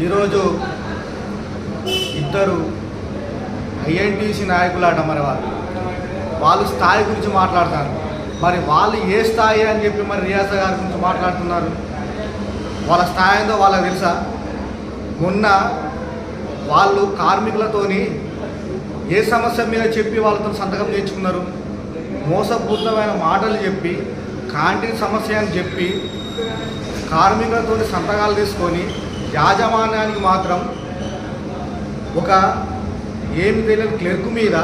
ఈరోజు ఇద్దరు ఐఎన్టీసీ నాయకులాట మరి వాళ్ళు స్థాయి గురించి మాట్లాడతారు. మరి వాళ్ళు ఏ స్థాయి అని చెప్పి మరి రియాస గారి గురించి మాట్లాడుతున్నారు. వాళ్ళ స్థాయి ఏందో వాళ్ళకి తెలుసా? మొన్న వాళ్ళు కార్మికులతోని ఏ సమస్య మీద చెప్పి వాళ్ళతో సంతకం చేయించుకున్నారు. మోసపూరితమైన మాటలు చెప్పి కాంటీన్ సమస్య అని చెప్పి కార్మికులతో సంతకాలు తీసుకొని యాజమాన్యానికి మాత్రం ఒక ఏమి తెలియని క్లర్క్ మీద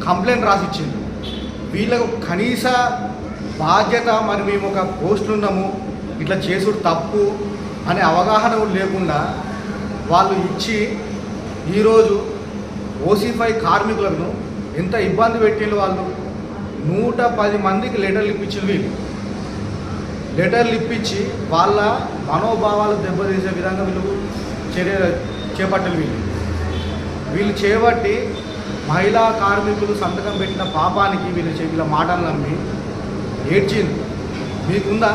కంప్లైంట్ రాసిచ్చింది. వీళ్ళకు కనీస బాధ్యత మరి మేము ఒక పోస్టులు ఉన్నాము, ఇట్లా చేసుడు తప్పు అనే అవగాహన లేకుండా వాళ్ళు ఇచ్చి ఈరోజు ఓసీ5 కార్మికులను ఎంత ఇబ్బంది పెట్టిండ్రు. వాళ్ళు 110 మందికి లెటర్లు ఇప్పించింది. వీళ్ళు లెటర్లు ఇప్పించి వాళ్ళ మనోభావాలు దెబ్బతీసే విధంగా వీళ్ళు చర్యలు చేపట్టారు. వీళ్ళు చేపట్టి మహిళా కార్మికులు సంతకం పెట్టిన పాపానికి వీళ్ళ మాటలు నమ్మి ఏడ్చింది. మీకుందా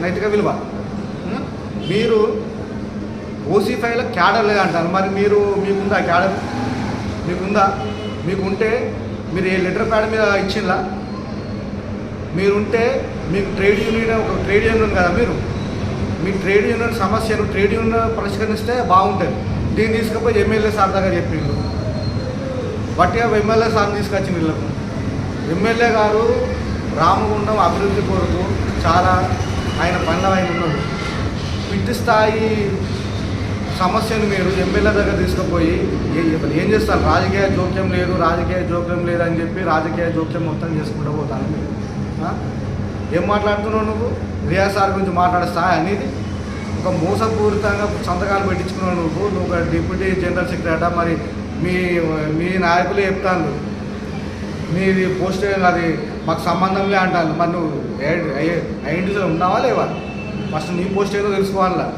నైతిక విలువ? మీరు ఓసీ5లో క్యాడర్ లేదంటారు. మరి మీకుందా క్యాడర్? మీకుంటే మీరు ఏ లెటర్ ప్యాడ్ మీద ఇచ్చిందా? మీరుంటే మీకు ట్రేడ్ యూనియన్ కదా, మీ ట్రేడ్ యూనియన్ సమస్యను ట్రేడ్ యూనియన్ పరిష్కరిస్తే బాగుంటుంది. దీన్ని తీసుకుపోయి ఎమ్మెల్యే సార్ దగ్గర చెప్పిండు. బట్టిగా ఎమ్మెల్యే సార్ తీసుకొచ్చింది వీళ్ళకు. ఎమ్మెల్యే గారు రామగుండం అభివృద్ధి కొరకు చాలా ఆయన పనులు ఆయన ఉన్నాడు. పిట్టి స్థాయి సమస్యను మీరు ఎమ్మెల్యే దగ్గర తీసుకుపోయి ఏం చేస్తారు? రాజకీయ జోక్యం లేదు అని చెప్పి రాజకీయ జోక్యం మొత్తం చేసుకుంటూ పోతాను. మీరు ఏం మాట్లాడుతున్నావు నువ్వు? రియాజ్ సార్ గురించి మాట్లాడేస్తా అనేది ఒక మోసపూరితంగా సంతకాలు పెట్టించుకున్నావు నువ్వు ఒక డిప్యూటీ జనరల్ సెక్రటరీ. మరి మీ నాయకులే చెప్తాను మీది పోస్ట్ అది మాకు సంబంధంలే అంటాను. మరి నువ్వు ఐడెంటిటీలో ఉన్నావా లేవా? ఫస్ట్ నీ పోస్ట్ ఏదో తెలుసుకోవాలా.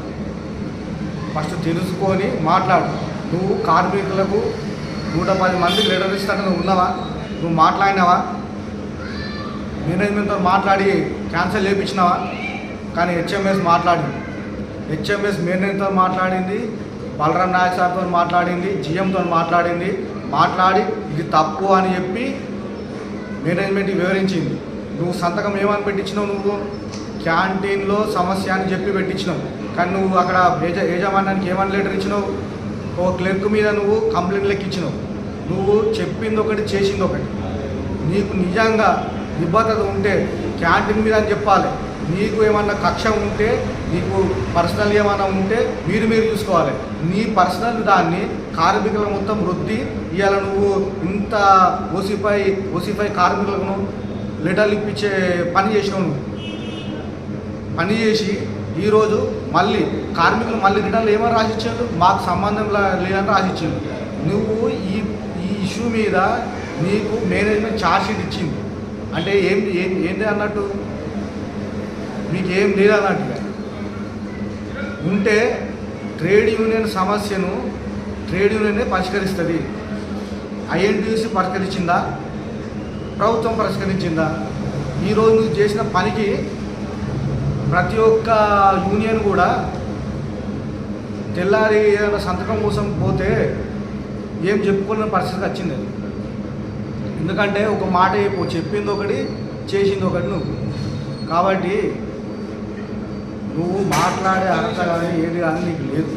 ఫస్ట్ తెలుసుకొని మాట్లాడు. నువ్వు కార్మికులకు 110 మందికి లెటర్ ఇస్తాను. నువ్వు ఉన్నావా? నువ్వు మాట్లాడినావా? మేనేజ్మెంట్తో మాట్లాడి క్యాన్సిల్ చేయించినావా? కానీ హెచ్ఎంఎస్ మేనేజ్మెంట్తో మాట్లాడింది, బలరాం నాయక్ సార్తో మాట్లాడింది, జిఎంతో మాట్లాడి ఇది తప్పు అని చెప్పి మేనేజ్మెంట్కి వివరించింది. నువ్వు సంతకం ఏమని పెట్టించినావు? నువ్వు క్యాంటీన్లో సమస్య అని చెప్పి పెట్టించినావు. కానీ నువ్వు అక్కడ యజమాన్యానికి ఏమని లెటర్ ఇచ్చినావు? ఓ క్లర్క్ మీద నువ్వు కంప్లైంట్ లెక్కించినావు. నువ్వు చెప్పింది ఒకటి, చేసింది ఒకటి. నీకు నిజంగా నిబద్ధత ఉంటే క్యాంటీన్ మీద అని చెప్పాలి. నీకు ఏమన్నా కక్ష ఉంటే, నీకు పర్సనల్ ఏమైనా ఉంటే మీరు చూసుకోవాలి. నీ పర్సనల్ దాన్ని కార్మికుల మొత్తం వృద్ధి ఇవాళ నువ్వు ఇంత ఓసీ5 కార్మికులను లెటర్లు ఇప్పించే పని చేసినావు. నువ్వు పని చేసి ఈరోజు మళ్ళీ కార్మికులు మళ్ళీ రిటర్న్లు ఏమని రాసిచ్చారు? మాకు సంబంధం లేదని రాసిచ్చారు. నువ్వు ఈ ఇష్యూ మీద నీకు మేనేజ్మెంట్ ఛార్జ్షీట్ ఇచ్చింది అంటే ఏంటి అన్నట్టు? మీకు ఏం లేదన్నట్టుగా ఉంటే ట్రేడ్ యూనియన్ సమస్యను ట్రేడ్ యూనియనే పరిష్కరిస్తుంది. ఐఎన్టీసీ పరిష్కరించిందా? ప్రభుత్వం పరిష్కరించిందా? ఈరోజు నువ్వు చేసిన పనికి ప్రతి ఒక్క యూనియన్ కూడా తెల్లారి ఏదైనా సంతకం కోసం పోతే ఏం చెప్పుకున్న పరిస్థితికి వచ్చింది. ఎందుకంటే ఒక మాట చెప్పింది ఒకటి, చేసింది ఒకటి నువ్వు. కాబట్టి నువ్వు మాట్లాడే అర్హత కానీ ఏది కానీ నీకు లేదు.